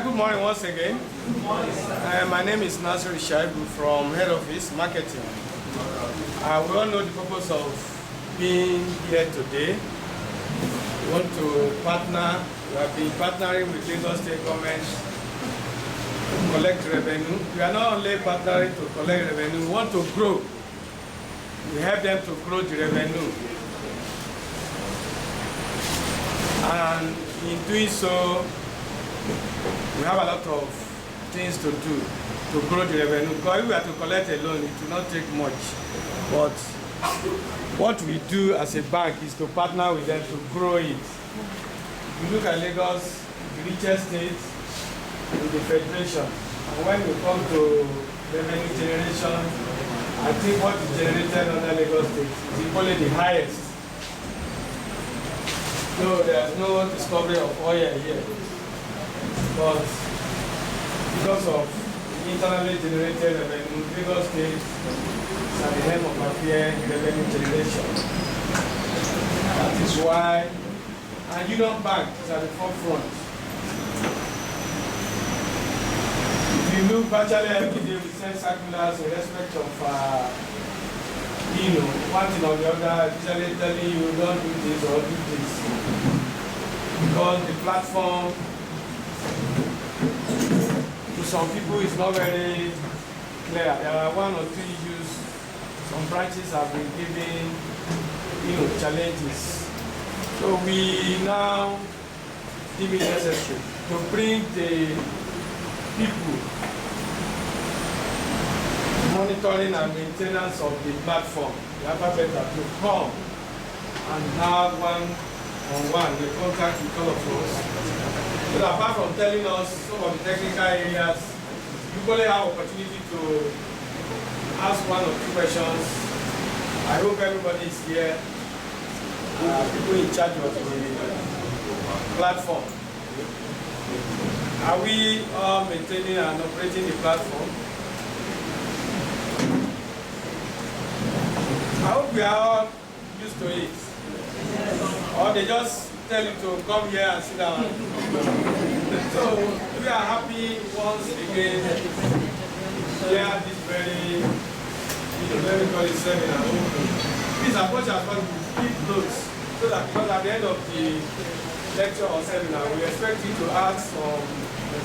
Good morning once again. My name is Nasir Shaibu from Head Office Marketing. We all know the purpose of being here today. We want to partner. We have been partnering with Lagos State Government to collect revenue. We are not only partnering to collect revenue, we want to grow. We help them to grow the revenue. And in doing so, we have a lot of things to do to grow the revenue. Because if we are to collect a loan, it will not take much. But what we do as a bank is to partner with them to grow it. If you look at Lagos, the richest state in the federation. And when we come to revenue generation, I think what is generated under Lagos State is equally the highest. So there's no discovery of oil here. But because of internally generated revenue, Lagos State is at the helm of affairs in revenue generation. That is why, and Union Bank is at the forefront. If you look virtually every day, we send circulars in respect of, one thing or the other, usually telling you don't do this or do this. Because the platform, to some people, is not very clear. There are one or two issues. Some branches have been given, challenges. So we now deem it necessary to bring the people monitoring and maintenance of the platform, the alphabet, to come and have one-on-one the contact with all of us. So that apart from telling us some of the technical areas, you probably have opportunity to ask one or two questions. I hope everybody is here. People in charge of the platform. Are we all maintaining and operating the platform? I hope we are all used to it. Or they just tell you to come here and sit down. So we are happy once again here this very good seminar. Please, as much as possible, keep notes so that because at the end of the lecture or seminar, we expect you to ask some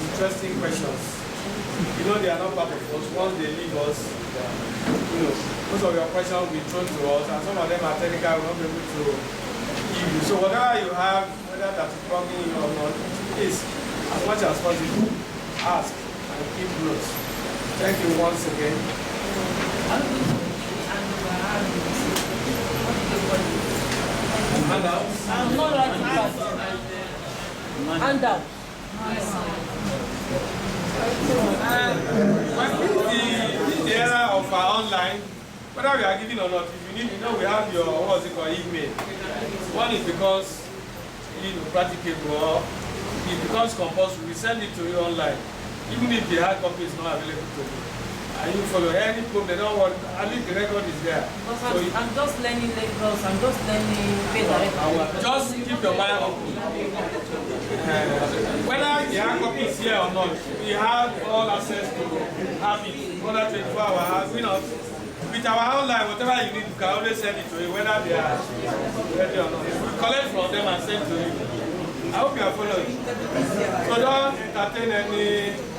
interesting questions. They are not part of us. Once they leave us, most of your questions will be thrown to us, and some of them are technical, we will not be able to give you. So whatever you have, whether that's bugging you or not, please, as much as possible, ask and keep notes. Thank you once again. Handouts? I'm not writing handouts. The era of our online, whether we are giving or not, if you need, we have your email. One is because practicable, or it becomes compulsory. We send it to you online, even if the hard copy is not available to you. And you follow any problem, they don't want, at least the record is there. So I'm just learning Lagos, I'm just learning pay direct. Just keep your mind open. Whether the hard copy is here or not, we have all access to have it. More than 24 hours, we not. With our online, whatever you need, you can always send it to you, whether they are ready or not. We collect from them and send to you. I hope you are following. So don't entertain any.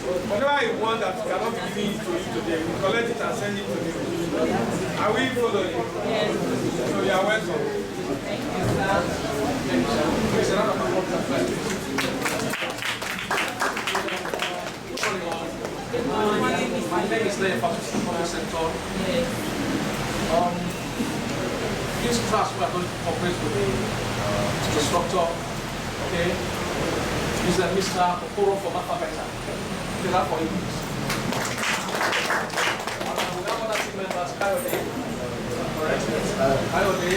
Whatever you want that cannot be given to you today, we collect it and send it to you. Are we following? Yes. So you are welcome. Thank you, sir. My name is Leah Sector. Yes. This class we are going to cooperate with the instructor. Okay. Is Mr. Okoro from Alphabeta. Okay, that for you. We have other team members, Kayode. Correct? Kayode.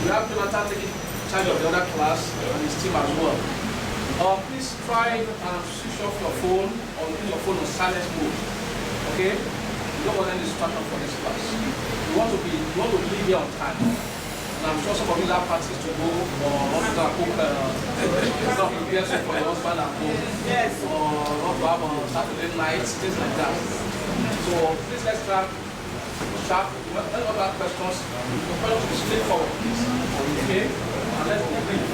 We have Jonathan taking charge of the other class and his team as well. Please try and switch off your phone or leave your phone on silent mode. Okay? You don't want any distraction for this class. You want to leave here on time. And I'm sure some of you have parties to go or want to cook stuff in BSC for your husband at home. Yes. Or want to have on Saturday nights, things like that. So please let's try sharp. Any other questions? The question should be straightforward, please. Okay? And let's be brief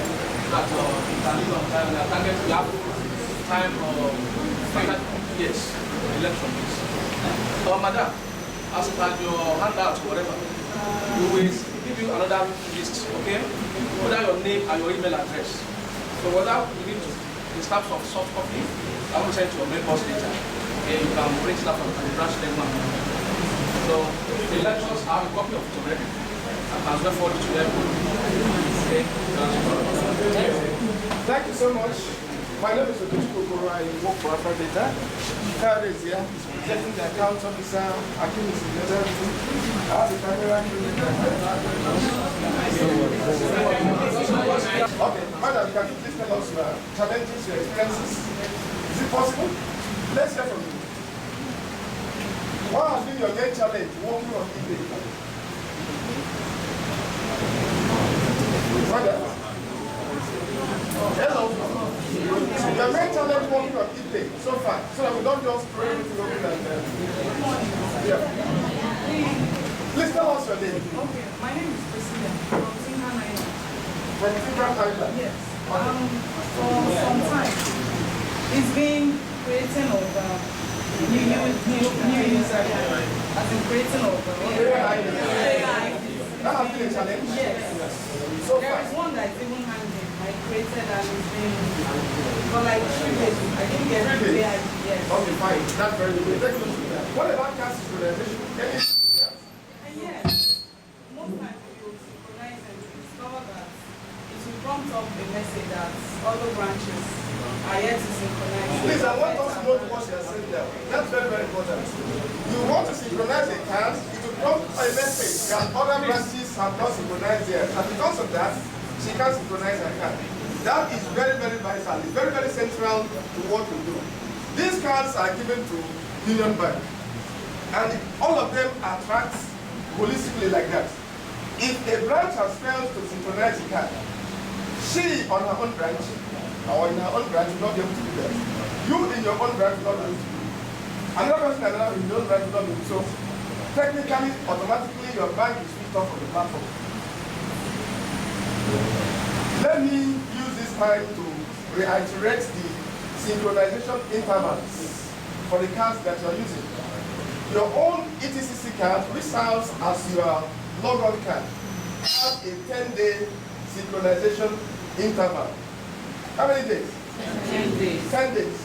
that you can live on time. We are targeting to have time yes, election, please. Madam, as per your handout or whatever, we will give you another list, okay? Whether your name and your email address. So whether you need to start from soft copy, I will send to your mailbox later. Okay, you can print that from the branch level. So the lectures have a copy of it already. I can well forward it to everyone. Okay. Thank you so much. My name is Okechukwu. I work for Alpha Data. Kyle is here. He's presenting the account officer. Akin is in the other room. I have the camera. Okay, madam, can you please tell us your challenges, your experiences? Is it possible? Let's hear from you. What has been your main challenge working on eBay? Madam? Hello. Your main challenge working on eBay so far, so that we don't just throw everything over and yeah. Please tell us your name. Okay, my name is Priscilla from Tinkan Island. From Tinkan Island? Yes. For some time, it's been creating of new user as in creating of AI. That has been a challenge? Yes. So there is one that is even hanging. I created and it's been for like 3 days. I didn't get 3 days? AI. Yes. Okay, fine. That's very good. Take a look at that. What about cash synchronization? Any issues with that? And yes, most times you will synchronize and you discover that it will prompt up a message that other branches are yet to synchronize. Please, I want us to note what you are saying there. That's very, very important. You want to synchronize a card, it will prompt a message that other branches have not synchronized yet. And because of that, she can't synchronize her card. That is very, very vital. It's very, very central to what we do. These cards are given to Union Bank. And all of them are tracked holistically like that. If a branch has failed to synchronize a card, she on her own branch, or in her own branch, will not be able to do that. You in your own branch will not be able to do it. Another person in your own branch will not be able to. So technically, automatically, your bank is switched off from the platform. Let me use this time to reiterate the synchronization intervals for the cards that you are using. Your own ETCC card, which serves as your logon card, has a 10-day synchronization interval. How many days? 10 days. 10 days.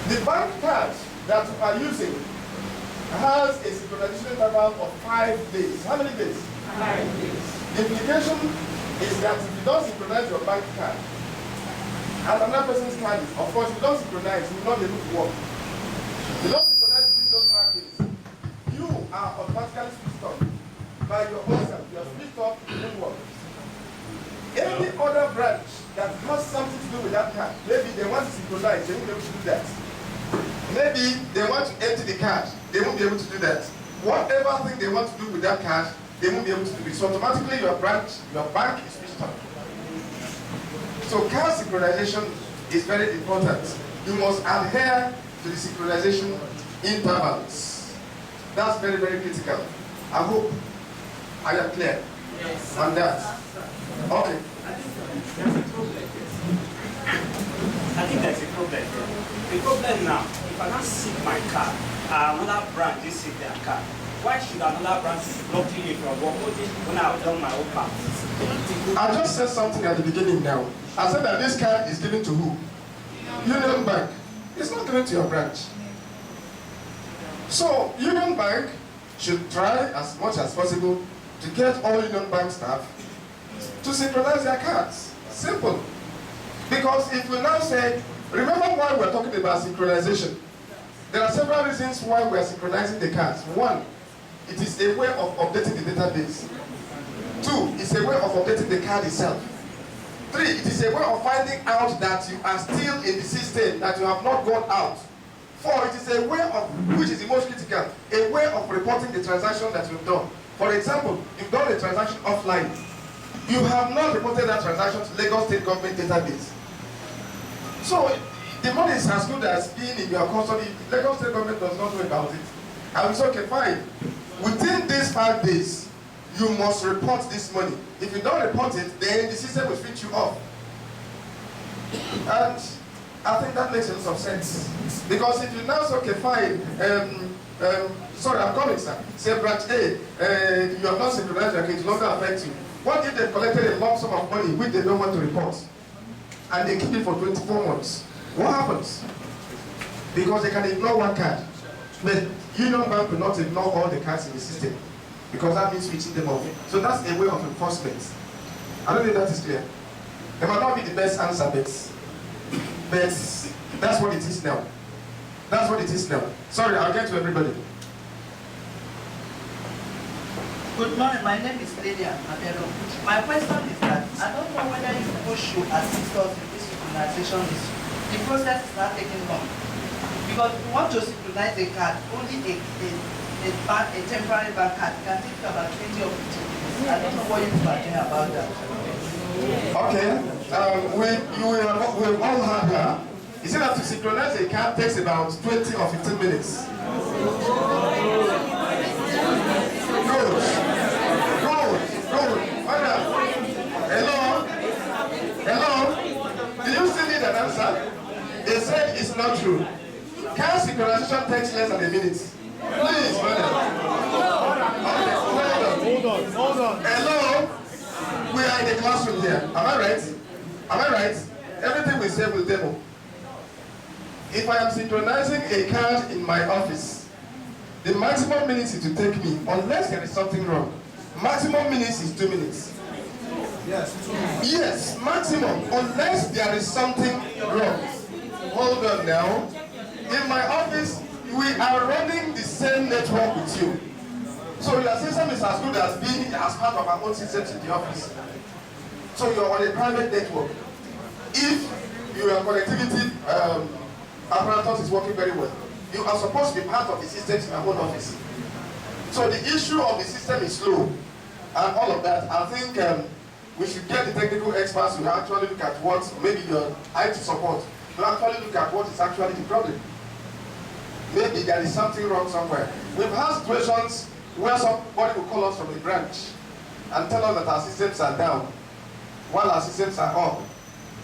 The bank card that you are using has a synchronization interval of 5 days. How many days? 5 days. The implication is that if you don't synchronize your bank card, and another person's card is, of course, if you don't synchronize, you will not be able to work. If you don't synchronize between those 5 days, you are automatically switched off by your own self. You are switched off, it won't work. Any other branch that has something to do with that card, maybe they want to synchronize, they won't be able to do that. Maybe they want to empty the card, they won't be able to do that. Whatever thing they want to do with that card, they won't be able to do it. So automatically your bank is switched off. So card synchronization is very important. You must adhere to the synchronization intervals. That's very, very critical. I hope I am clear on that. Okay. I think there's a problem. The problem now, if I don't seek my card, another branch is seek their card. Why should another branch be blocking me from working when I've done my own part? I just said something at the beginning now. I said that this card is given to who? Union Bank. It's not given to your branch. So Union Bank should try as much as possible to get all Union Bank staff to synchronize their cards. Simple. Because if we now say, remember why we're talking about synchronization. There are several reasons why we are synchronizing the cards. One, it is a way of updating the database. Two, it's a way of updating the card itself. Three, it is a way of finding out that you are still in the system, that you have not gone out. Four, it is a way of, which is the most critical, a way of reporting the transaction that you've done. For example, you've done a transaction offline. You have not reported that transaction to Lagos State Government database. So the money is as good as being in your custody. Lagos State Government does not know about it. And it's okay, fine. Within these 5 days, you must report this money. If you don't report it, then the system will switch you off. And I think that makes a lot of sense. Because if you now say, okay, fine, sorry, I'm coming, sir. Say branch A, you have not synchronized your account, it will not affect you. What if they've collected a lump sum of money which they don't want to report? And they keep it for 24 months. What happens? Because they can ignore one card. But Union Bank will not ignore all the cards in the system. Because that means switching them off. So that's a way of enforcement. I don't think that is clear. It might not be the best answer, but that's what it is now. That's what it is now. Sorry, I'll get to everybody. Good morning, my name is Lydia Adero. My question is that I don't know whether you people should assist us in this synchronization issue. The process is not taking long. Because if you want to synchronize a card, only a temporary bank card can take about 20 or 15 minutes. I don't know what you are doing about that. Okay, we've all heard her. You see that to synchronize a card takes about 20 or 15 minutes. Good. Madam. Hello? Do you still need an answer? They said it's not true. Card synchronization takes less than a minute. Please, madam. Hold on. Hello? We are in a classroom here. Am I right? Everything we say will demo. If I am synchronizing a card in my office, the maximum minutes it will take me, unless there is something wrong, maximum minutes is 2 minutes. Yes, maximum, unless there is something wrong. Hold on now. In my office, we are running the same network with you. So your system is as good as being as part of our own systems in the office. So you're on a private network. If your connectivity apparatus is working very well, you are supposed to be part of the systems in our own office. So the issue of the system is slow and all of that. I think we should get the technical experts to actually look at what, maybe your IT support, to actually look at what is actually the problem. Maybe there is something wrong somewhere. We've had situations where somebody will call us from the branch and tell us that our systems are down while our systems are up.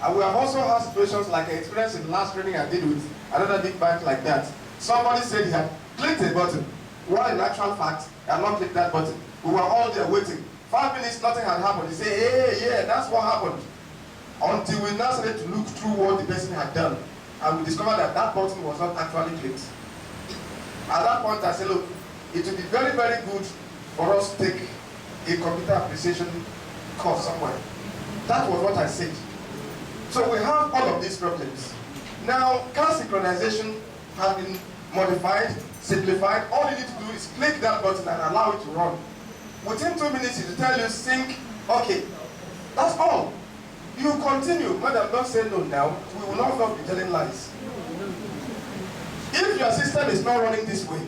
And we have also had situations like an experience in last training I did with another big bank like that. Somebody said he had clicked a button, while in actual fact, he had not clicked that button. We were all there waiting. 5 minutes, nothing had happened. He said, hey, yeah, that's what happened. Until we now started to look through what the person had done. And we discovered that that button was not actually clicked. At that point, I said, look, it would be very, very good for us to take a computer appreciation course somewhere. That was what I said. So we have all of these problems. Now, card synchronization has been modified, simplified. All you need to do is click that button and allow it to run. Within 2 minutes, it will tell you sync. Okay, that's all. You continue. Madam, don't say no now. We will not be telling lies. If your system is not running this way,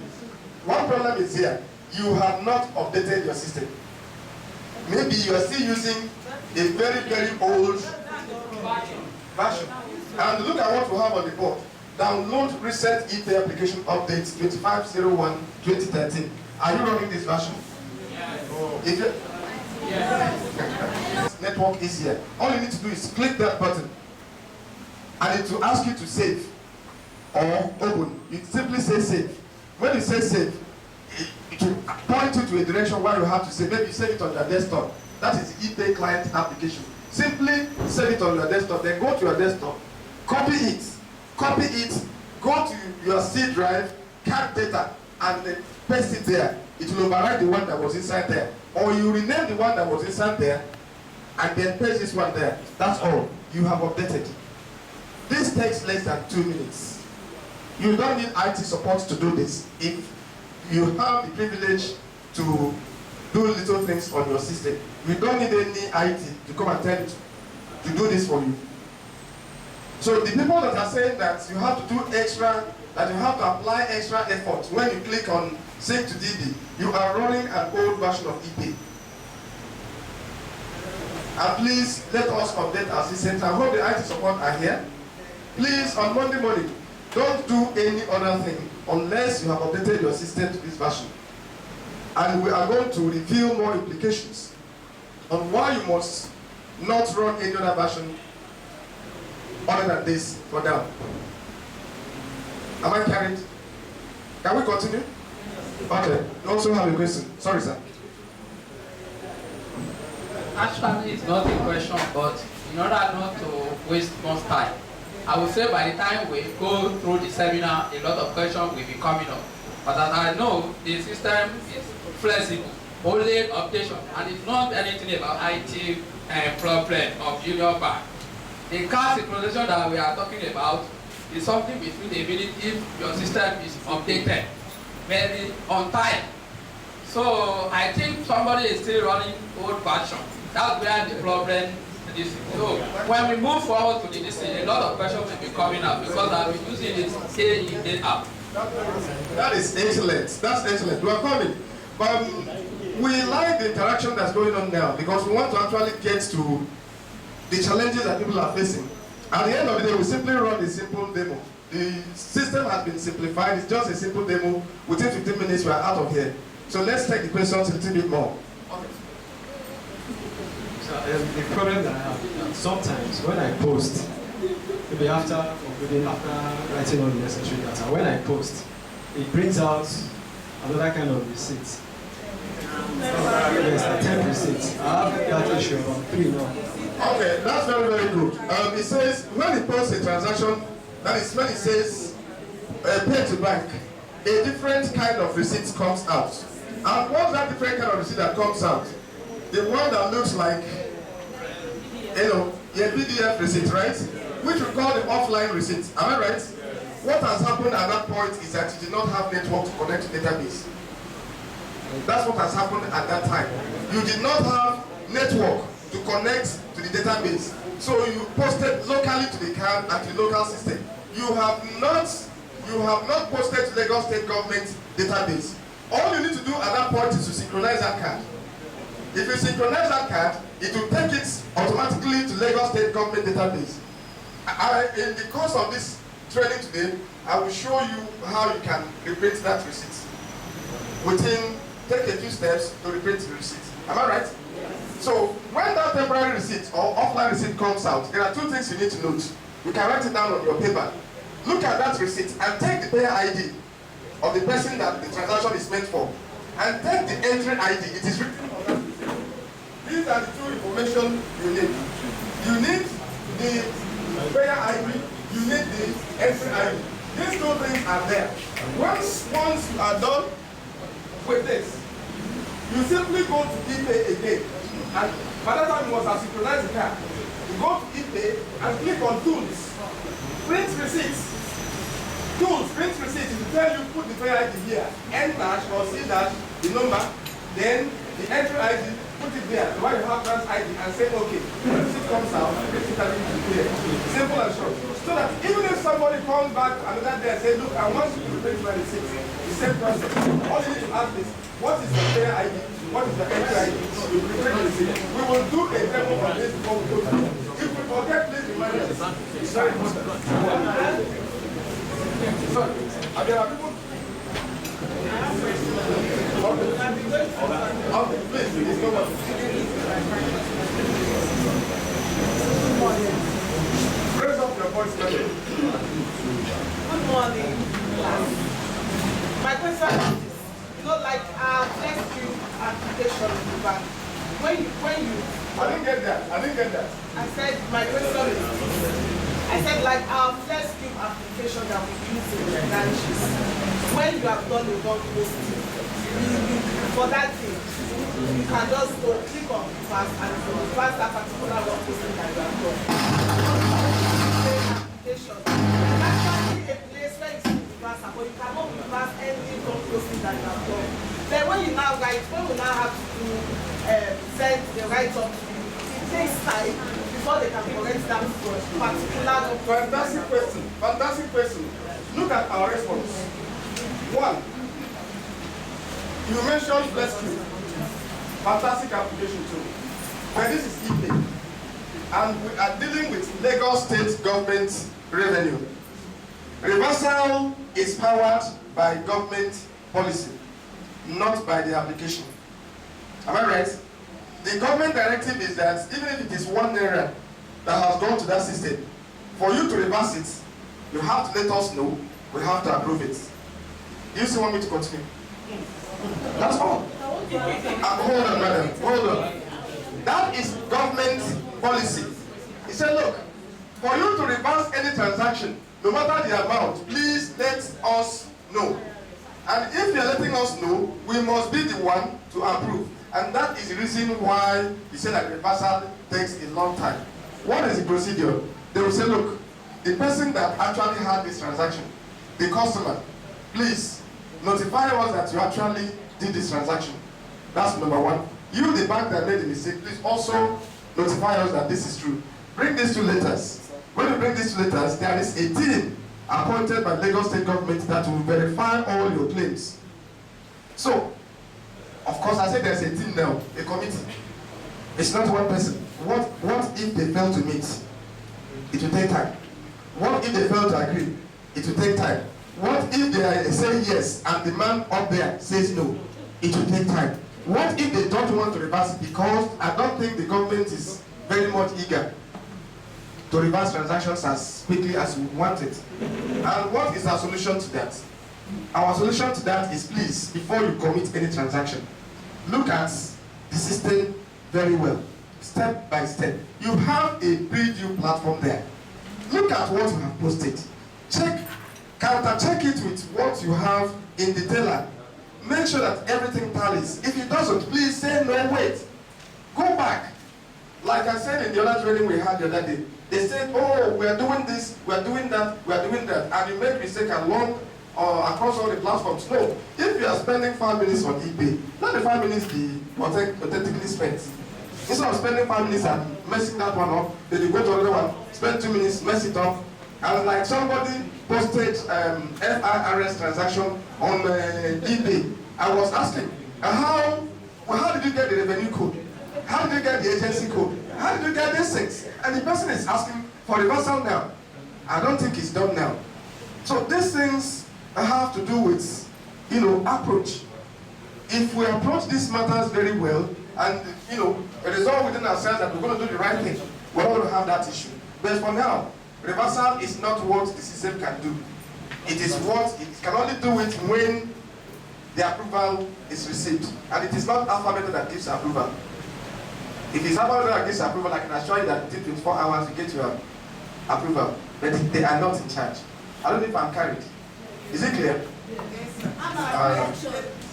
one problem is here. You have not updated your system. Maybe you are still using a very, very old version. And look at what we have on the board. Download recent EPAY application updates 2501-2013. Are you running this version? If you, network is here. All you need to do is click that button and it will ask you to save or open. You simply say save. When you say save, it will point you to a direction where you have to save. Maybe you save it on your desktop. That is the EPAY client application. Simply save it on your desktop, then go to your desktop, copy it, go to your C drive, card data, and then paste it there. It will override the one that was inside there. Or you rename the one that was inside there, and then paste this one there. That's all. You have updated. This takes less than 2 minutes. You don't need IT support to do this. If you have the privilege to do little things on your system, you don't need any IT to come and tell you to do this for you. So the people that are saying that you have to do extra, that you have to apply extra effort when you click on sync to DB, you are running an old version of EPAY. And please let us update our systems. I hope the IT support are here. Please, on Monday morning, don't do any other thing unless you have updated your system to this version. And we are going to reveal more implications on why you must not run any other version other than this for now. Am I carried? Can we continue? Okay. You also have a question. Sorry, sir. Actually, it's not a question, but in order not to waste much time, I would say by the time we go through the seminar, a lot of questions will be coming up. But as I know, the system is flexible, only updation, and it's not anything about IT problem of junior bank. The car synchronization that we are talking about is something between the ability if your system is updated very on time. So I think somebody is still running old version. That's where the problem is. So when we move forward to the DC, a lot of questions will be coming up because I'll be using it day in, day out. That is excellent. That's excellent. We are coming. But we like the interaction that's going on now because we want to actually get to the challenges that people are facing. At the end of the day, we simply run a simple demo. The system has been simplified. It's just a simple demo. Within 15 minutes, we are out of here. So let's take the questions a little bit more. Okay. So the problem that I have is that sometimes when I post, maybe after writing all the necessary data, when I post, it brings out another kind of receipt. Yes, attempt receipts. I have that issue about 3 now. Okay, that's very, very good. It says when it posts a transaction, that is when it says pay to bank, a different kind of receipt comes out. And what's that different kind of receipt that comes out? The one that looks like, you know, a PDF receipt, right? Which we call the offline receipt. Am I right? What has happened at that point is that you did not have network to connect to database. That's what has happened at that time. You did not have network to connect to the database. So you posted locally to the card and to the local system. You have not posted to Lagos State Government database. All you need to do at that point is to synchronize that card. If you synchronize that card, it will take it automatically to Lagos State Government database. In the course of this training today, I will show you how you can reprint that receipt. Take a few steps to reprint the receipt. Am I right? So when that temporary receipt or offline receipt comes out, there are 2 things you need to note. You can write it down on your paper. Look at that receipt and take the payer ID of the person that the transaction is meant for. And take the entry ID. It is written on that receipt. These are the 2 information you need. You need the payer ID, you need the entry ID. These 2 things are there. Once you are done with this, you simply go to EPAY again. And by that time you must have synchronized the card. You go to EPAY and click on Tools. Print receipts. Tools, print receipts. It will tell you put the payer ID here. N dash or C dash, the number. Then the entry ID, put it there. While you have that ID and say okay. When the receipt comes out, print it and clear. Simple and short. So that even if somebody comes back another day and says, look, I want you to print my receipt. The same process. All you need to ask is, what is the payer ID? What is the entry ID? We will do a demo on this before we go through. If we forget, please remind us. It's very important. So, are there people? Okay, please go on. Raise up your voice, please. Good morning. My question is this. Like next few application in the bank. When you I didn't get that. I said my question is this. I said like our first cube application that we use in the branches. When you have done the work posting, for that thing, you can just go click on fast and it will pass that particular work posting that you have done. Application. It's actually a place where you see the pass, but you cannot pass any work posting that you have done. Then when we now have to send the write-up to you, it takes time before they can correct that particular. Fantastic question. Look at our response. 1, You mentioned rescue. Fantastic application too. But this is EPAY. And we are dealing with Lagos State government revenue. Reversal is powered by government policy, not by the application. Am I right? The government directive is that even if it is 1 naira that has gone to that system, for you to reverse it, you have to let us know, we have to approve it. Do you still want me to continue? That's all. Hold on, madam, hold on. That is government policy. He said, look, for you to reverse any transaction, no matter the amount, please let us know. And if you're letting us know, we must be the one to approve. And that is the reason why he said that reversal takes a long time. What is the procedure? They will say, look, the person that actually had this transaction, the customer, please notify us that you actually did this transaction. That's number one. You, the bank that made the mistake, please also notify us that this is true. Bring these 2 letters. When you bring these 2 letters, there is a team appointed by Lagos State government that will verify all your claims. So, of course, I said there's a team now, a committee. It's not one person. What if they fail to meet? It will take time. What if they fail to agree? It will take time. What if they say yes and the man up there says no? It will take time. What if they don't want to reverse it? Because I don't think the government is very much eager to reverse transactions as quickly as we want it. And what is our solution to that? Our solution to that is, please, before you commit any transaction, look at the system very well, step by step. You have a preview platform there. Look at what you have posted. Counter-check it with what you have in the teller. Make sure that everything tallies. If it doesn't, please say no, wait. Go back. Like I said in the other training we had the other day, they said, oh, we are doing this, we are doing that, we are doing that, and you make mistake along across all the platforms. No. If you are spending 5 minutes on eBay, let the 5 minutes be authentically spent. Instead of spending 5 minutes and messing that one up, then you go to another one, spend 2 minutes, mess it up. And like somebody posted FIRS transaction on eBay. I was asking, how did you get the revenue code? How did you get the agency code? How did you get these things? And the person is asking for reversal now. I don't think it's done now. So these things have to do with, approach. If we approach these matters very well, and it is all within ourselves that we're going to do the right thing, we're not going to have that issue. But for now, reversal is not what the system can do. It is what it can only do it when the approval is received. And it is not Alphabet that gives approval. If it's Alphabet that gives approval, I can assure you that within 24 hours you get your approval. But they are not in charge. I don't know if I'm carried. Is it clear?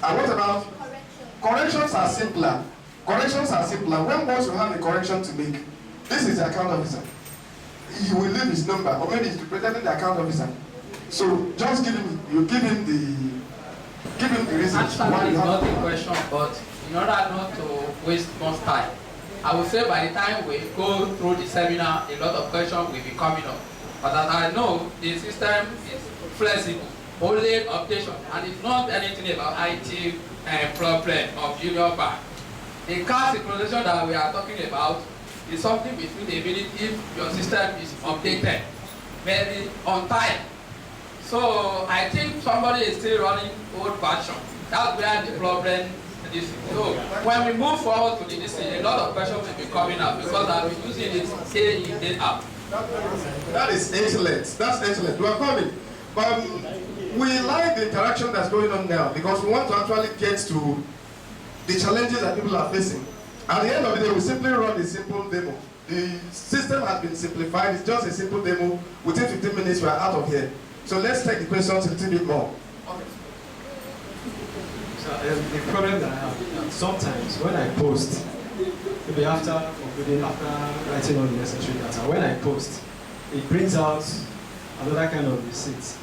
And what about corrections are simpler. Corrections are simpler. When once you have a correction to make, this is the account officer. He will leave his number, or maybe he's representing the account officer. So just give him the reason. Actually, it's not a question, but in order not to waste much time, I would say by the time we go through the seminar, a lot of questions will be coming up. But as I know, the system is flexible, only updation, and it's not anything about IT problem of junior bank. The cash synchronization that we are talking about is something between the ability if your system is updated very on time. So I think somebody is still running old version. That's where the problem is. So when we move forward to this, a lot of questions will be coming up because I'll be using it day in, day out. That is excellent. That's excellent. We are coming. But we like the interaction that's going on now because we want to actually get to the challenges that people are facing. At the end of the day, we simply run a simple demo. The system has been simplified. It's just a simple demo. Within 15 minutes, we are out of here. So let's take the questions a little bit more. Okay. So the problem that I have is that sometimes when I post, maybe after writing all the necessary data, when I post, it brings out another kind of receipt.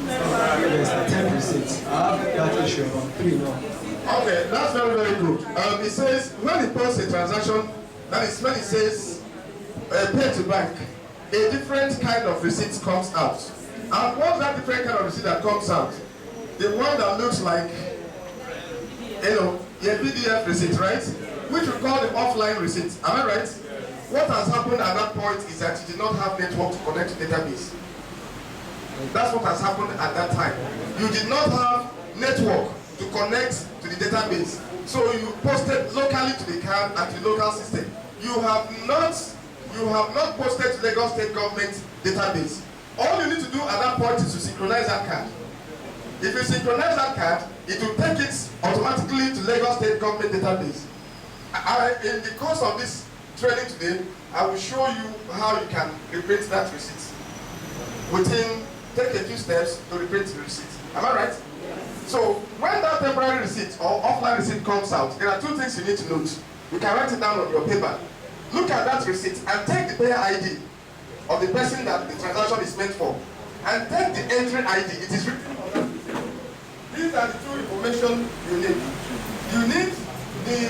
Yes, attempt receipts. I have that issue about 3 now. Okay, that's very, very good. It says, when it posts a transaction, that is when it says pay to bank, a different kind of receipt comes out. And what's that different kind of receipt that comes out? The one that looks like a PDF receipt, right? Which we call the offline receipt. Am I right? What has happened at that point is that you did not have network to connect to database. That's what has happened at that time. You did not have network to connect to the database. So you posted locally to the card and to the local system. You have not posted to Lagos State Government database. All you need to do at that point is to synchronize that card. If you synchronize that card, it will take it automatically to Lagos State Government database. In the course of this training today, I will show you how you can reprint that receipt. Take a few steps to reprint the receipt. Am I right? So when that temporary receipt or offline receipt comes out, there are two things you need to note. You can write it down on your paper. Look at that receipt and take the payer ID of the person that the transaction is meant for. And take the entry ID. It is written on that receipt. These are the two information you need. You need the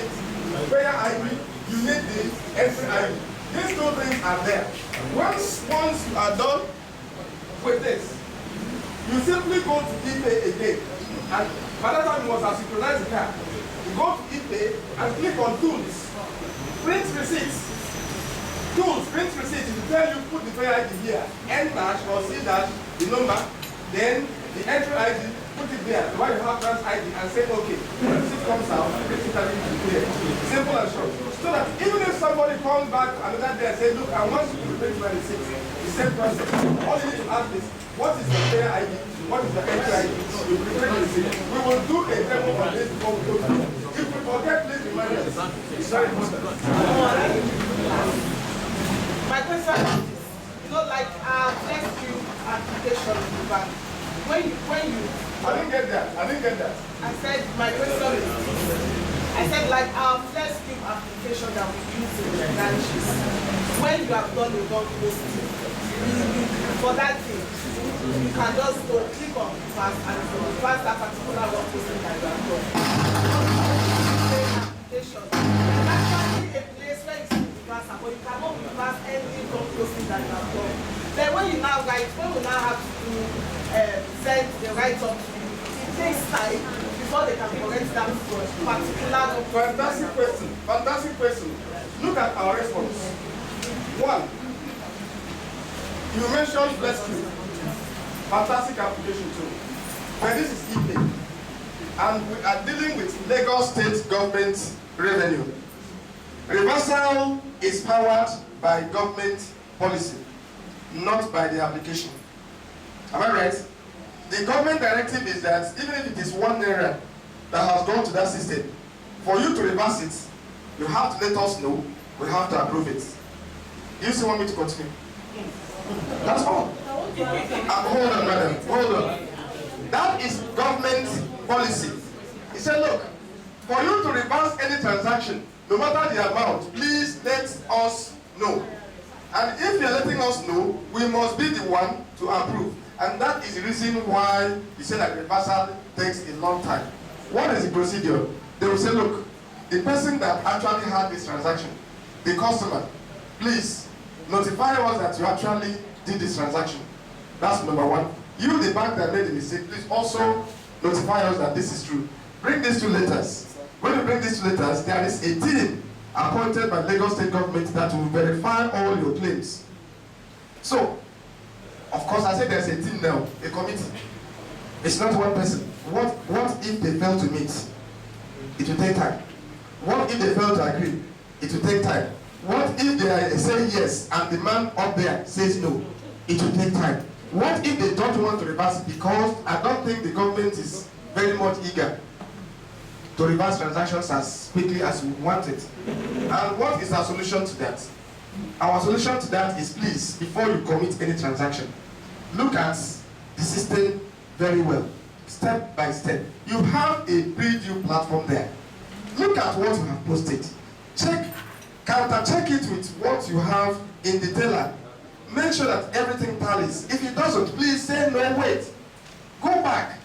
payer ID, you need the entry ID. These two things are there. Once you are done with this, you simply go to EPAY again. And by that time you must have synchronized the card. You go to EPAY and click on Tools. Print receipts. Tools, print receipts. It will tell you put the payer ID here. N dash or C dash, the number. Then the entry ID, put it there. While you have that ID and say okay. When the receipt comes out, print it and clear. Simple and short. So that even if somebody comes back another day and says, look, I want you to print my receipt. The same process. All you need to ask is, what is the payer ID? What is the entry ID? We prepare the receipt. We will do a demo on this before we go through. If we forget, please remind us. It's very important. My question is this. Like next few application in the bank. When you I didn't get that. I said my question is this. I said like our first cube application that we use in the branches. When you have done a bulk posting, for that thing, you can just go click on fast and it will pass that particular bulk posting that you have done. Application. There's actually a place where you see the pass, but you cannot pass any bulk posting that you have done. Then when we now have to send the write-up to you, it takes time before they can correct that particular. Fantastic question. Look at our response. One, you mentioned Rescue. Fantastic application too. But this is EPAY. And we are dealing with Lagos State Government revenue. Reversal is powered by government policy, not by the application. Am I right? The government directive is that even if it is 1 naira that has gone to that system, for you to reverse it, you have to let us know, we have to approve it. Do you still want me to continue? That's all. Hold on, madam. Hold on. That is government policy. He said, look, for you to reverse any transaction, no matter the amount, please let us know. And if you're letting us know, we must be the one to approve. And that is the reason why he said that reversal takes a long time. What is the procedure? They will say, look, the person that actually had this transaction, the customer, please notify us that you actually did this transaction. That's number one. You, the bank that made the mistake, please also notify us that this is true. Bring these 2 letters. When you bring these 2 letters, there is a team appointed by Lagos State Government that will verify all your claims. So, of course, I said there's a team now, a committee. It's not one person. What if they fail to meet? It will take time. What if they fail to agree? It will take time. What if they say yes and the man up there says no? It will take time. What if they don't want to reverse it? Because I don't think the government is very much eager to reverse transactions as quickly as we want it. And what is our solution to that? Our solution to that is, please, before you commit any transaction, look at the system very well, step by step. You have a preview platform there. Look at what you have posted. Counter-check it with what you have in the teller. Make sure that everything tallies. If it doesn't, please say no, wait. Go back.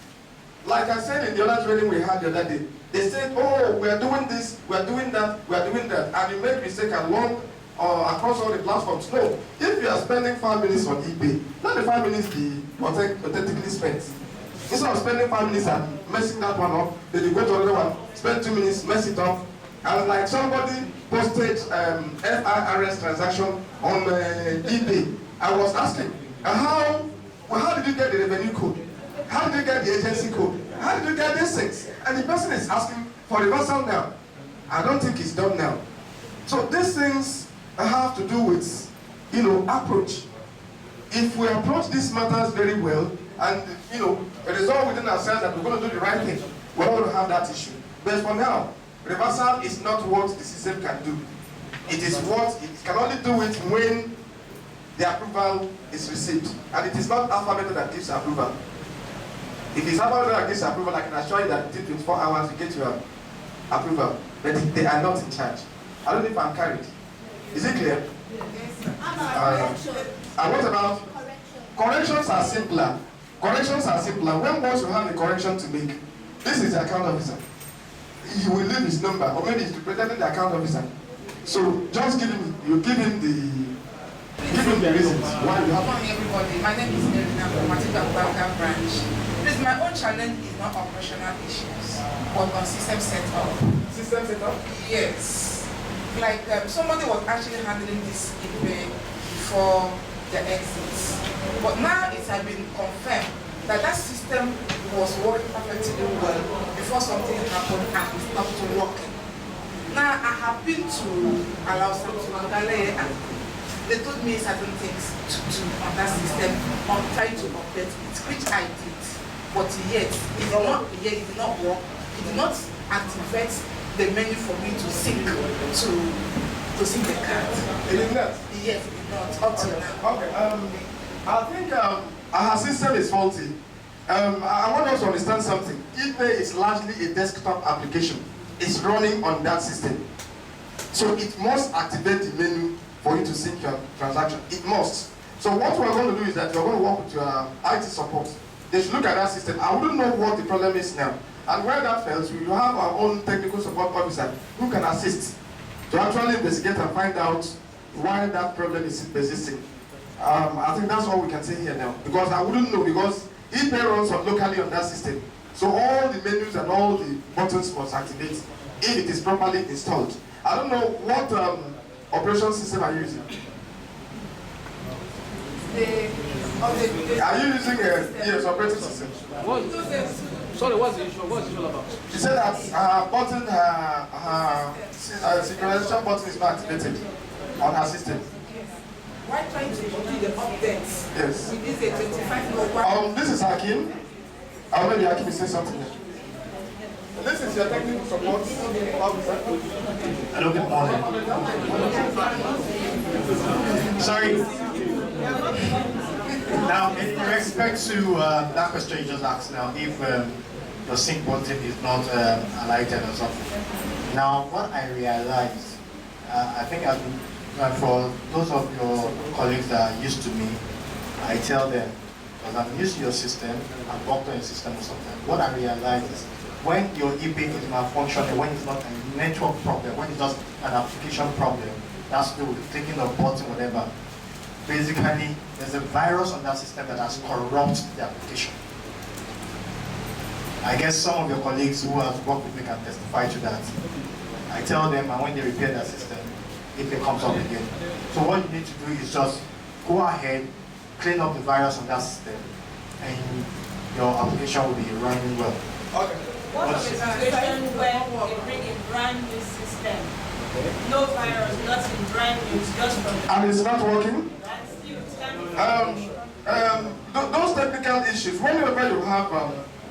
Like I said in the other training we had the other day, they said, oh, we are doing this, we are doing that, we are doing that, and you make mistake along across all the platforms. No. If you are spending 5 minutes on eBay, let the 5 minutes be authentically spent. Instead of spending 5 minutes and messing that one up, then you go to another one, spend 2 minutes, mess it up. And like somebody posted FIRS transaction on eBay. I was asking, how did you get the revenue code? How did you get the agency code? How did you get these things? And the person is asking for reversal now. I don't think it's done now. So these things have to do with, approach. If we approach these matters very well, and resolve within ourselves that we're going to do the right thing, we're not going to have that issue. But for now, reversal is not what the system can do. It is what it can only do it when the approval is received. And it is not Alphabet that gives approval. If it's Alphabet that gives approval, I can assure you that within 24 hours you get your approval. But they are not in charge. I don't know if I'm carried. Is it clear? And what about corrections are simpler. Corrections are simpler. When once you have a correction to make, this is the account officer. He will leave his number, or maybe he's representing the account officer. So just give him the reasons why you have. Good morning, everybody. My name is Erina from Matiba branch. Please, my own challenge is not operational issues, but on system setup. System setup? Yes. Like somebody was actually handling this EPAY before the exits, but now it has been confirmed that system was working perfectly well before something happened and it stopped working. Now I have been to allow some to Mandalay and they told me certain things to do on that system on trying to update it, which I did. But yet it did not work. It did not activate the menu for me to sync the card. It did not? Yes, it did not up till now. Okay. I think our system is faulty. I want us to understand something. ePay is largely a desktop application. It's running on that system. So it must activate the menu for you to sync your transaction. It must. So what we're going to do is that we're going to work with your IT support. They should look at that system. I wouldn't know what the problem is now. And where that fails, we will have our own technical support officer who can assist to actually investigate and find out why that problem is persisting. I think that's all we can say here now. Because I wouldn't know, because ePay runs locally on that system. So all the menus and all the buttons must activate if it is properly installed. I don't know what operation system are you using? Are you using yes, operating system? Sorry, what's the issue? What's the issue about? She said that her button, her synchronization button is not activated on her system. Why trying to do the updates? Yes. With this 25 this is Hakim. Maybe Hakim will say something. This is your technical support officer. Hello, good morning. Sorry. Now, in respect to that question you just asked now, if your sync button is not alighted or something. Now, what I realized, I think for those of your colleagues that are used to me, I tell them, because I'm used to your system, I've worked on your system or something. What I realized is when your ePay is malfunctioning, when it's not a network problem, when it's just an application problem, that's to do with clicking a button, whatever. Basically, there's a virus on that system that has corrupted the application. I guess some of your colleagues who have worked with me can testify to that. I tell them, and when they repair their system, if it comes up again. So what you need to do is just go ahead, clean up the virus on that system, and your application will be running well. Okay. What is the situation where they bring a brand new system? No virus, nothing, brand new, just from the... And it's not working? Those technical issues, whenever you have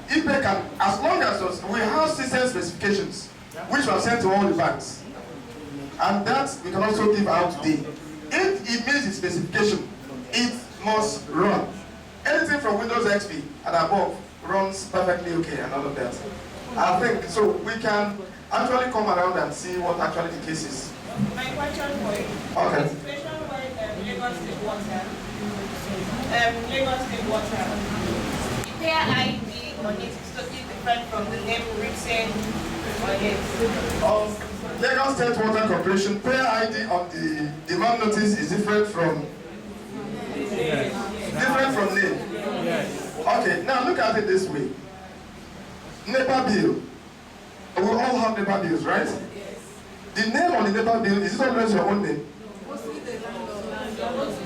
ePay can, as long as we have system specifications, which were sent to all the banks, and that we can also give out today. If it meets the specification, it must run. Anything from Windows XP and above runs perfectly okay and all of that. I think so. We can actually come around and see what actually the case is. My question for you. Okay. The situation where Lagos State Water, the payer ID on it is totally different from the name written on it. Lagos State Water Corporation payer ID on the demand notice is different from name. Okay, now look at it this way. NEPA bill. We all have NEPA bills, right? Yes. The name on the NEPA bill, is it always your own name?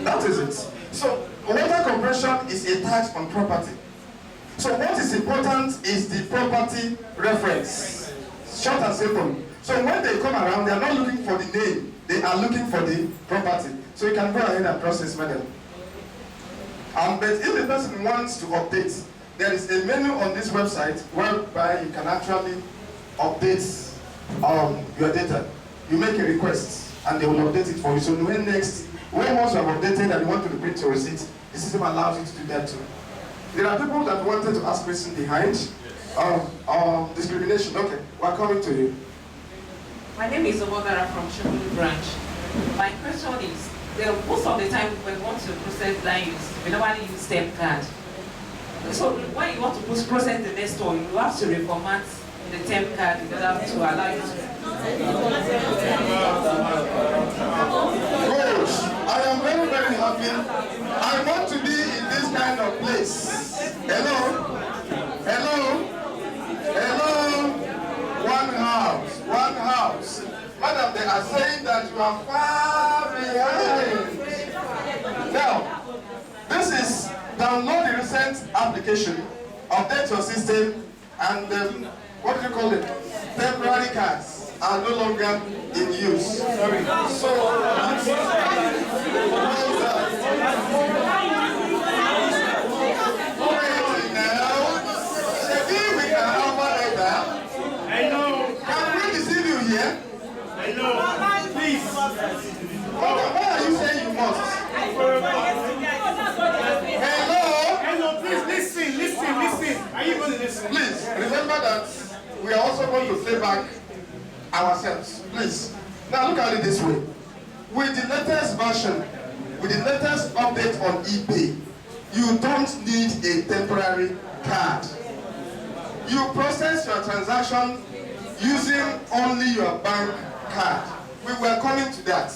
That is it. So, water compression is a tax on property. So what is important is the property reference. Short and simple. So when they come around, they are not looking for the name. They are looking for the property. So you can go ahead and process, madam. But if the person wants to update, there is a menu on this website whereby you can actually update your data. You make a request and they will update it for you. So when once you have updated and you want to print your receipt, the system allows you to do that too. There are people that wanted to ask questions behind discrimination. Okay, we're coming to you. My name is Obogara from Shimulu branch. My question is, most of the time when we want to process land use, we normally use STEM card. So when you want to process the next one, you have to reformat the temp card in order to allow you to. Good. I am very, very happy. I want to be in this kind of place. Hello? Hello? Hello? One house. One house. Madam, they are saying that you are far behind. Now, this is download the recent application, update your system, and what do you call it? Temporary cards are no longer in use. Sorry. So, Please. Why are you saying you must? Hello? Hello, please listen. Are you going to listen? Please, remember that we are also going to play back ourselves. Please. Now look at it this way. With the latest version, with the latest update on ePay, you don't need a temporary card. You process your transaction using only your bank card. We were coming to that.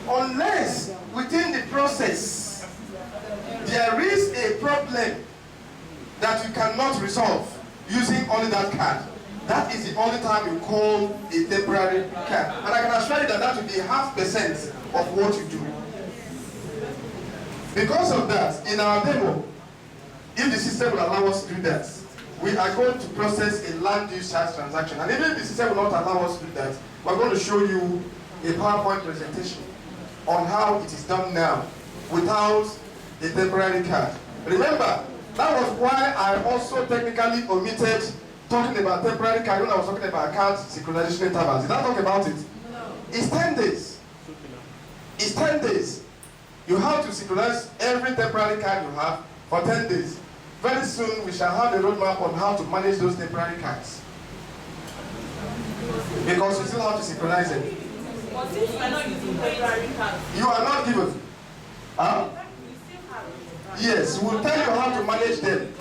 Unless within the process there is a problem that you cannot resolve using only that card, that is the only time you call a temporary card. And I can assure you that that will be 0.5% of what you do. Because of that, in our demo, if the system will allow us to do that, we are going to process a land use tax transaction. And even if the system will not allow us to do that, we're going to show you a PowerPoint presentation on how it is done now without a temporary card. Remember, that was why I also technically omitted talking about temporary card when I was talking about card synchronization intervals. Did I talk about it? No. It's 10 days. It's 10 days. You have to synchronize every temporary card you have for 10 days. Very soon we shall have a roadmap on how to manage those temporary cards. Because you still have to synchronize them. But since you are not using temporary cards, You are not given. Huh? Yes, we'll tell you how to manage them.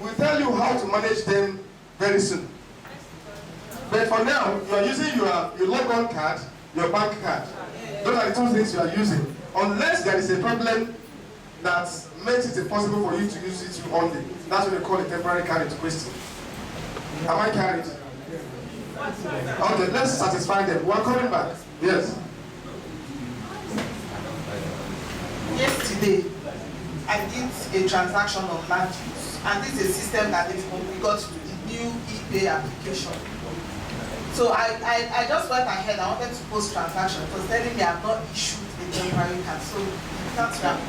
We'll tell you how to manage them very soon. But for now, you are using your log-on card, your bank card. Those are the two things you are using. Unless there is a problem that makes it impossible for you to use it only. That's what they call a temporary card into question. Am I carried? Okay, let's satisfy them. We're coming back. Yes. Yesterday, I did a transaction of land use, and this is a system that we got to the new ePay application. So I just went ahead. I wanted to post transaction. It was telling me I've not issued a temporary card. So that's where I'm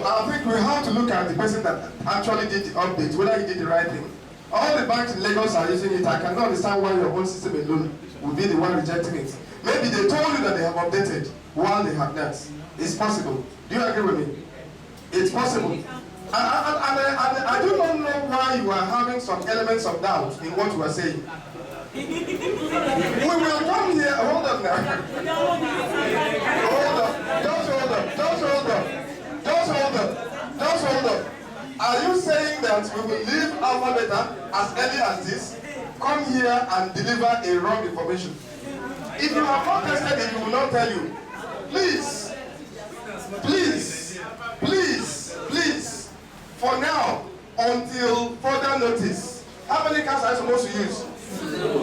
I think we have to look at the person that actually did the update, whether he did the right thing. All the banks in Lagos are using it. I cannot understand why your own system alone would be the one rejecting it. Maybe they told you that they have updated while they have not. It's possible. Do you agree with me? It's possible. And I do not know why you are having some elements of doubt in what you are saying. We will come here. Hold on now. Hold up. Just hold up. Just hold up. Just hold up. Just hold up. Are you saying that we will leave Alpha Beta as early as this, come here and deliver a wrong information? If you have not tested it, we will not tell you. Please, please, please, please. For now, until further notice, how many cards are you supposed to use?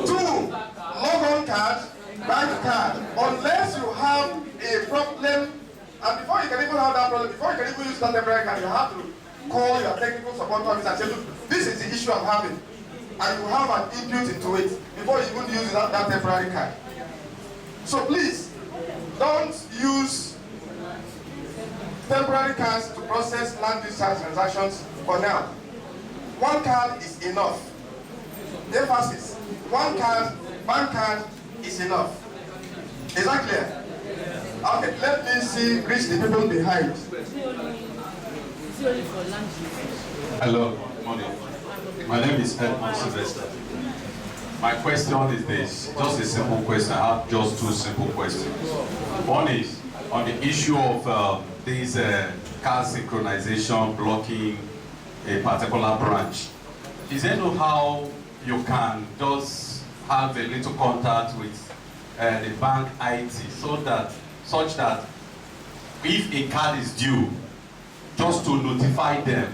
2. Log-on card, bank card. Unless you have a problem, and before you can even have that problem, before you can even use that temporary card, you have to call your technical support office and say, look, this is the issue I'm having. And you have an input into it before you even use that temporary card. So please, don't use temporary cards to process land discharge transactions for now. 1 card is enough. Emphasis. 1 card, bank card is enough. Is that clear? Okay, let me see, reach the people behind. Hello, good morning. My name is Edmond Sylvester. My question is this, just a simple question. I have just 2 simple questions. One is on the issue of this card synchronization blocking a particular branch. Is there no how you can just have a little contact with the bank IT such that if a card is due, just to notify them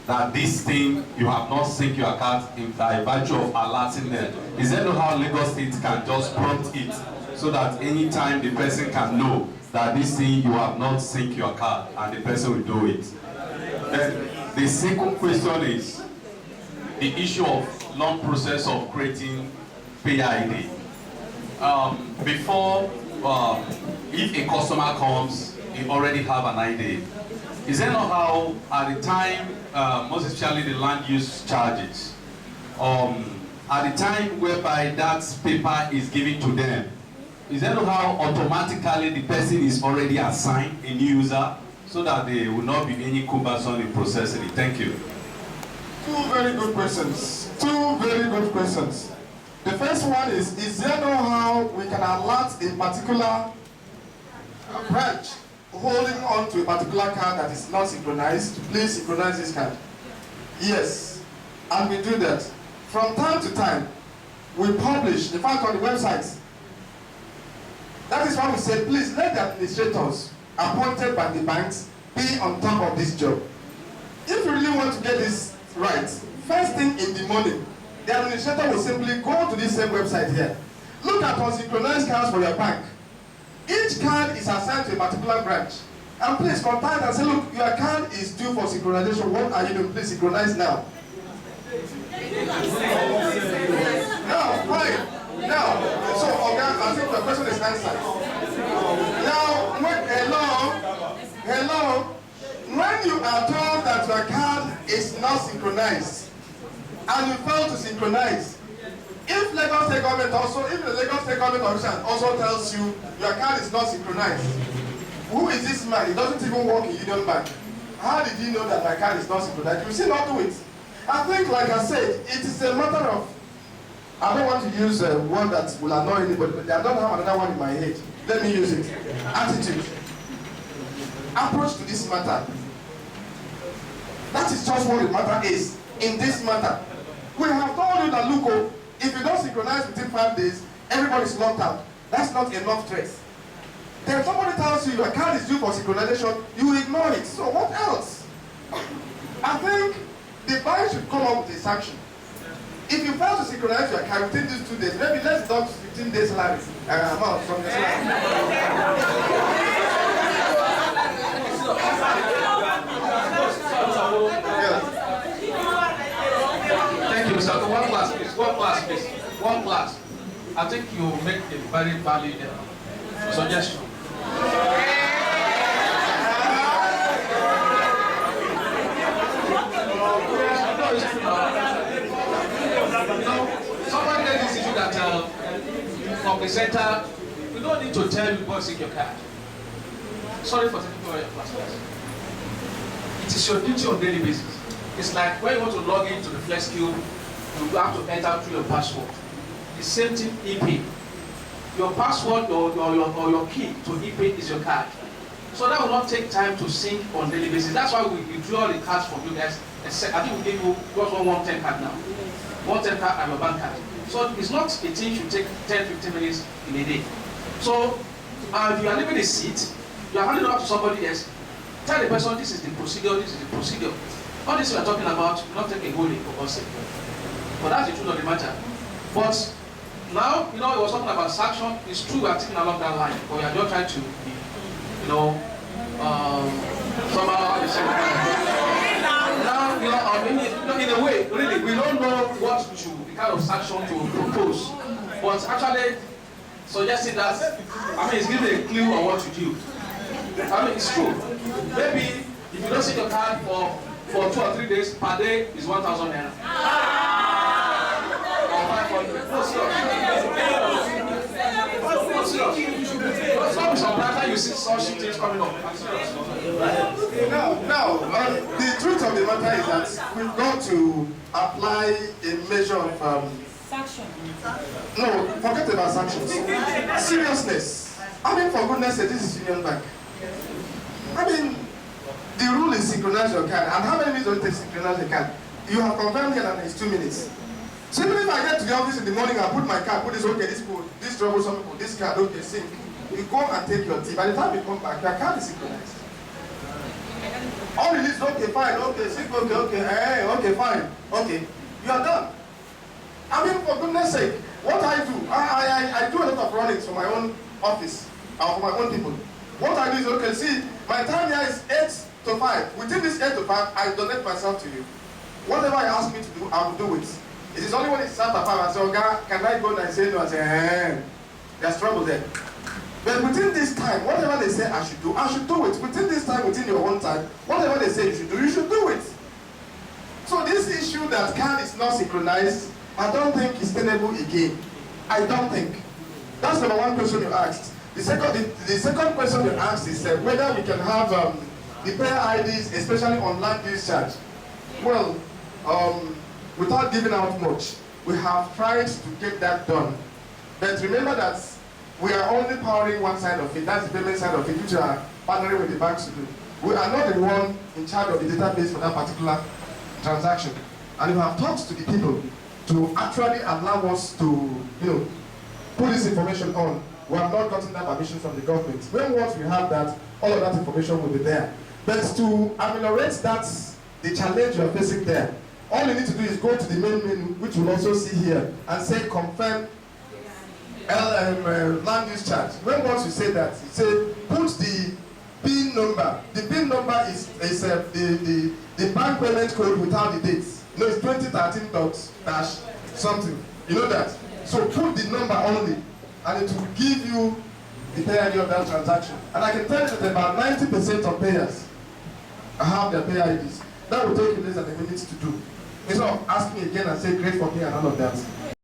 that this thing you have not synced your card by virtue of alerting them? Is there no how Lagos State can just prompt it so that anytime the person can know that this thing you have not synced your card and the person will do it? Then the second question is the issue of long process of creating PID. Before, if a customer comes, you already have an ID. Is there not how, at the time, most especially the land use charges, at the time whereby that paper is given to them, is there not how automatically the person is already assigned a new user so that there will not be any cumbersome in processing it? Thank you. 2 very good questions. 2 very good questions. The first one is there no how we can alert a particular branch holding on to a particular card that is not synchronized? Please synchronize this card. Yes, and we do that. From time to time, we publish, in fact on the websites. That is why we say, please let the administrators appointed by the banks be on top of this job. If you really want to get this right, first thing in the morning, the administrator will simply go to this same website here. Look at unsynchronized cards for your bank. Each card is assigned to a particular branch. And please contact and say, look, your card is due for synchronization. What are you doing? Please synchronize now. Now, fine. Now, so, okay, I think the question is answered. Now, hello, when you are told that your card is not synchronized, and you fail to synchronize, if Lagos State government if the Lagos State government official also tells you your card is not synchronized, who is this man? He doesn't even work in Union Bank. How did he know that my card is not synchronized? You still not do it. I think, like I said, it is a matter of, I don't want to use a word that will annoy anybody, but I don't have another one in my head. Let me use it. Attitude. Approach to this matter. That is just what the matter is in this matter. We have told you that, look, if you don't synchronize within 5 days, everybody's locked out. That's not enough trace. Then somebody tells you your card is due for synchronization, you ignore it. So what else? I think the bank should come up with a sanction. If you fail to synchronize your card within these 2 days, maybe let's deduct 15 days salary amount from your salary. Thank you, sir. One class, please. One class, please. One class. I think you make a very valid suggestion. Someone made this issue that from the center, you don't need to tell you what's in your card. Sorry for taking over your class. It is your duty on a daily basis. It's like when you want to log into the Flex Cube, you have to enter through your password. The same thing, EPAY. Your password or your key to EPAY is your card. So that will not take time to sync on a daily basis. That's why we withdraw the cards from you guys. I think we gave you just 110 card now. 110 card and your bank card. So it's not a thing you should take 10-15 minutes in a day. So if you are leaving a seat, you are handing it up to somebody else. Tell the person this is the procedure, this is the procedure. All this we are talking about, will not take a holy for God's sake. But that's the truth of the matter. But now, you know, he was talking about sanction. It's true we are taking along that line, but we are just trying to be, you know, somehow, now, you know, in a way, really, we don't know what to, the kind of sanction to propose. But actually, suggesting that, I mean, it's giving a clue on what to do. I mean, it's true. Maybe if you don't see your card for 2 or 3 days, per day is 1,000 naira. Or 500. No, it's not sometimes you see such things coming up. Now, the truth of the matter is that we've got to apply a measure of sanction. No, forget about sanctions. Seriousness. I mean, for goodness sake, this is Union Bank. I mean, the rule is synchronize your card. And how many minutes does it take to synchronize the card? You have confirmed here that it's 2 minutes. So even if I get to the office in the morning and put my card, put this, okay, this code, this troublesome code, this card, okay, sync. You go and take your tea. By the time you come back, your card is synchronized. All it is, okay, fine, okay, sync, okay, hey, okay, fine, okay. You are done. I mean, for goodness sake, what I do, I do a lot of runnings for my own office, for my own people. What I do is, okay, see, my time here is 8 to 5. Within this 8 to 5, I donate myself to you. Whatever you ask me to do, I will do it. It is only when it's after 5, I say, okay, can I go and say no? I say, there's trouble there. But within this time, whatever they say I should do it. Within this time, within your own time, whatever they say you should do it. So this issue that card is not synchronized, I don't think is tenable again. I don't think. That's number one question you asked. The second question you asked is whether we can have the payer IDs, especially on land discharge. Well, without giving out much, we have tried to get that done. But remember that we are only powering one side of it, that's the payment side of it, which we are partnering with the banks to do. We are not the one in charge of the database for that particular transaction. And we have talked to the people to actually allow us to, put this information on. We have not gotten that permission from the government. When once we have that, all of that information will be there. But to ameliorate that, the challenge you are facing there, all you need to do is go to the main menu, which you'll also see here, and say confirm land use charge. When once you say that, you say put the PIN number. The PIN number is the bank payment code without the dates. It's 2013 dash something. You know that. So put the number only, and it will give you the pay ID of that transaction. And I can tell you that about 90% of payers have their pay IDs. That will take you less than a minute to do. Instead of asking again and say great for me and all of that.